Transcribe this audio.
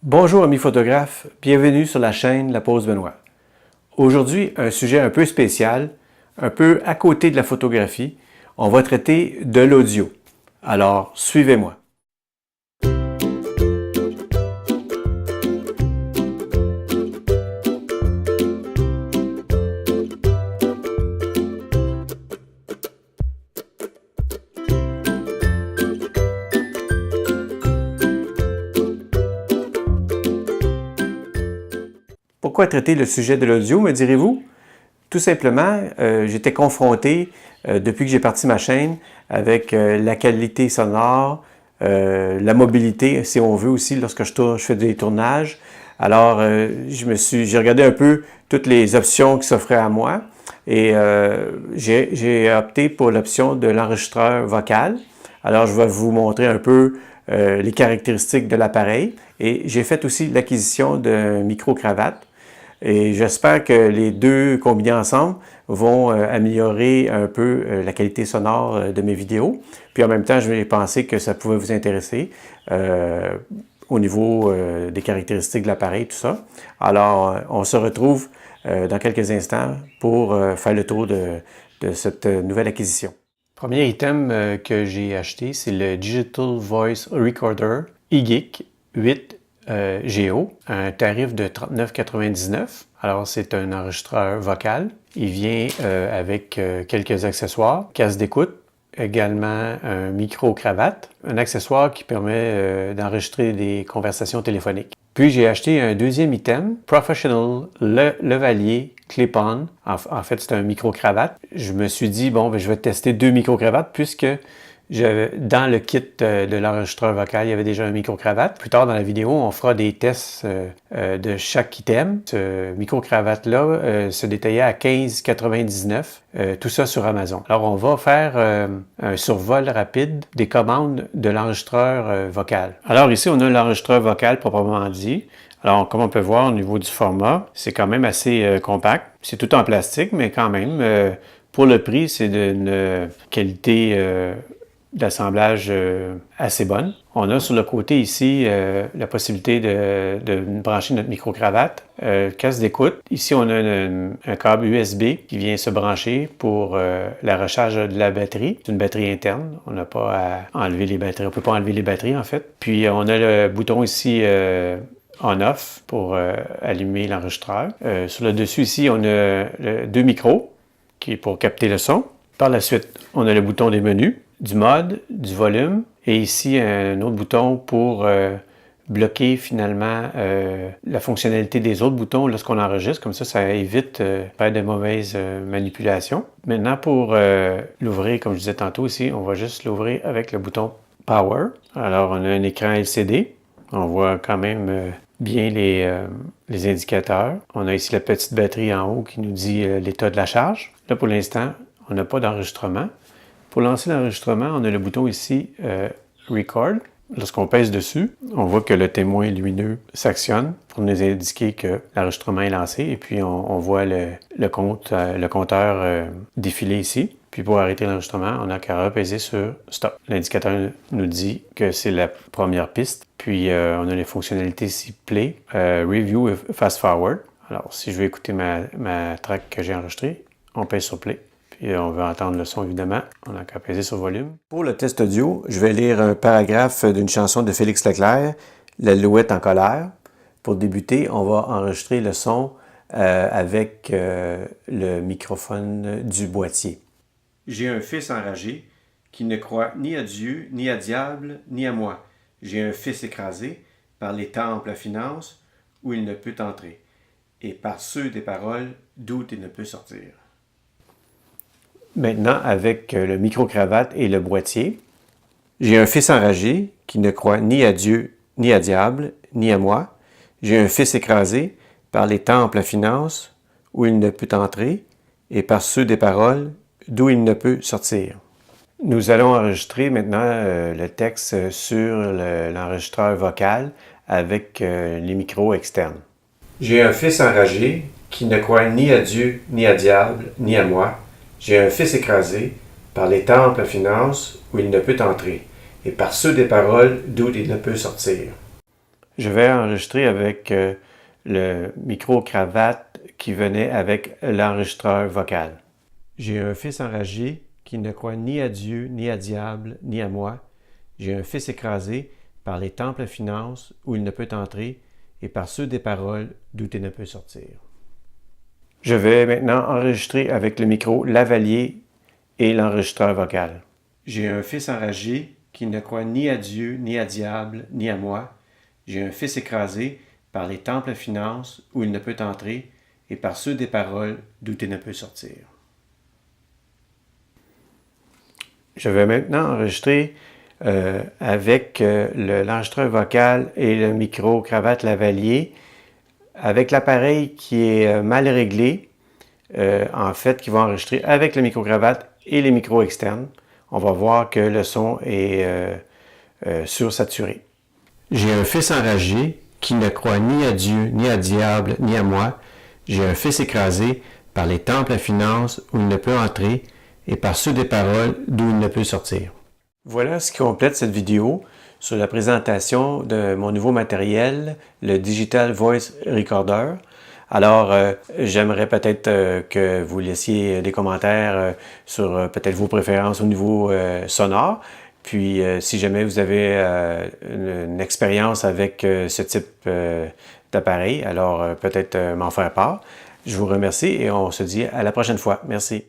Bonjour amis photographes, bienvenue sur la chaîne La Pause Benoît. Aujourd'hui, un sujet un peu spécial, un peu à côté de la photographie. On va traiter de l'audio. Alors, suivez-moi. Pourquoi traiter le sujet de l'audio, me direz-vous? Tout simplement, j'étais confronté, depuis que j'ai parti ma chaîne, avec la qualité sonore, la mobilité, si on veut aussi, lorsque je fais des tournages. Alors, j'ai regardé un peu toutes les options qui s'offraient à moi et j'ai opté pour l'option de l'enregistreur vocal. Alors, je vais vous montrer un peu les caractéristiques de l'appareil et j'ai fait aussi l'acquisition d'un micro-cravate. Et j'espère que les deux combinés ensemble vont améliorer un peu la qualité sonore de mes vidéos. Puis en même temps, je vais penser que ça pouvait vous intéresser au niveau des caractéristiques de l'appareil, tout ça. Alors, on se retrouve dans quelques instants pour faire le tour de cette nouvelle acquisition. Premier item que j'ai acheté, c'est le Digital Voice Recorder eGeek 8 Geo, un tarif de 39,99 $. Alors, c'est un enregistreur vocal. Il vient avec quelques accessoires, casque d'écoute, également un micro-cravate, un accessoire qui permet d'enregistrer des conversations téléphoniques. Puis, j'ai acheté un deuxième item, Professional Lavalier Clip-On. En fait, c'est un micro-cravate. Je me suis dit, bon, je vais tester deux micro-cravates puisque dans le kit de l'enregistreur vocal, il y avait déjà un micro-cravate. Plus tard dans la vidéo, on fera des tests de chaque item. Ce micro-cravate-là se détaillait à 15,99 $, tout ça sur Amazon. Alors, on va faire un survol rapide des commandes de l'enregistreur vocal. Alors ici, on a l'enregistreur vocal proprement dit. Alors, comme on peut voir au niveau du format, c'est quand même assez compact. C'est tout en plastique, mais quand même, pour le prix, c'est d'une qualité d'assemblage assez bonne. On a sur le côté ici la possibilité de brancher notre micro-cravate, casque d'écoute. Ici, on a un câble USB qui vient se brancher pour la recharge de la batterie. C'est une batterie interne. On n'a pas à enlever les batteries. On ne peut pas enlever les batteries, en fait. Puis, on a le bouton ici on-off pour allumer l'enregistreur. Sur le dessus ici, on a deux micros qui est pour capter le son. Par la suite, on a le bouton des menus, du mode, du volume, et ici un autre bouton pour bloquer finalement la fonctionnalité des autres boutons lorsqu'on enregistre. Comme ça évite de faire de mauvaises manipulations. Maintenant, pour l'ouvrir, comme je disais tantôt ici, on va juste l'ouvrir avec le bouton Power. Alors, on a un écran LCD. On voit quand même bien les indicateurs. On a ici la petite batterie en haut qui nous dit l'état de la charge. Là, pour l'instant, on n'a pas d'enregistrement. Pour lancer l'enregistrement, on a le bouton ici Record. Lorsqu'on pèse dessus, on voit que le témoin lumineux s'actionne pour nous indiquer que l'enregistrement est lancé. Et puis, on voit le compteur défiler ici. Puis, pour arrêter l'enregistrement, on n'a qu'à repaiser sur Stop. L'indicateur nous dit que c'est la première piste. Puis, on a les fonctionnalités ici Play, Review et Fast Forward. Alors, si je veux écouter ma track que j'ai enregistrée, on pèse sur Play. Puis on veut entendre le son, évidemment. On n'a qu'à peser sur volume. Pour le test audio, je vais lire un paragraphe d'une chanson de Félix Leclerc, L'Alouette en colère. Pour débuter, on va enregistrer le son avec le microphone du boîtier. J'ai un fils enragé qui ne croit ni à Dieu, ni à diable, ni à moi. J'ai un fils écrasé par les temples à finances où il ne peut entrer, et par ceux des paroles d'où il ne peut sortir. Maintenant, avec le micro-cravate et le boîtier, j'ai un fils enragé qui ne croit ni à Dieu, ni à diable, ni à moi. J'ai un fils écrasé par les temples à finances où il ne peut entrer, et par ceux des paroles d'où il ne peut sortir. Nous allons enregistrer maintenant le texte sur l'enregistreur vocal avec les micros externes. J'ai un fils enragé qui ne croit ni à Dieu, ni à diable, ni à moi. J'ai un fils écrasé par les temples à finances où il ne peut entrer, et par ceux des paroles d'où il ne peut sortir. Je vais enregistrer avec le micro-cravate qui venait avec l'enregistreur vocal. J'ai un fils enragé qui ne croit ni à Dieu, ni à diable, ni à moi. J'ai un fils écrasé par les temples finances où il ne peut entrer et par ceux des paroles d'où il ne peut sortir. Je vais maintenant enregistrer avec le micro lavalier et l'enregistreur vocal. J'ai un fils enragé qui ne croit ni à Dieu, ni à diable, ni à moi. J'ai un fils écrasé par les temples finances où il ne peut entrer et par ceux des paroles d'où il ne peut sortir. Je vais maintenant enregistrer avec l'enregistreur vocal et le micro-cravate lavalier avec l'appareil qui est mal réglé, en fait, qui va enregistrer avec le micro-cravate et les micros externes. On va voir que le son est sursaturé. J'ai un fils enragé qui ne croit ni à Dieu, ni à diable, ni à moi. J'ai un fils écrasé par les temples à finances où il ne peut entrer et par ceux des paroles d'où il ne peut sortir. Voilà ce qui complète cette vidéo sur la présentation de mon nouveau matériel, le Digital Voice Recorder. Alors, j'aimerais peut-être que vous laissiez des commentaires sur peut-être vos préférences au niveau sonore. Puis, si jamais vous avez une expérience avec ce type d'appareil, alors peut-être m'en faire part. Je vous remercie et on se dit à la prochaine fois. Merci.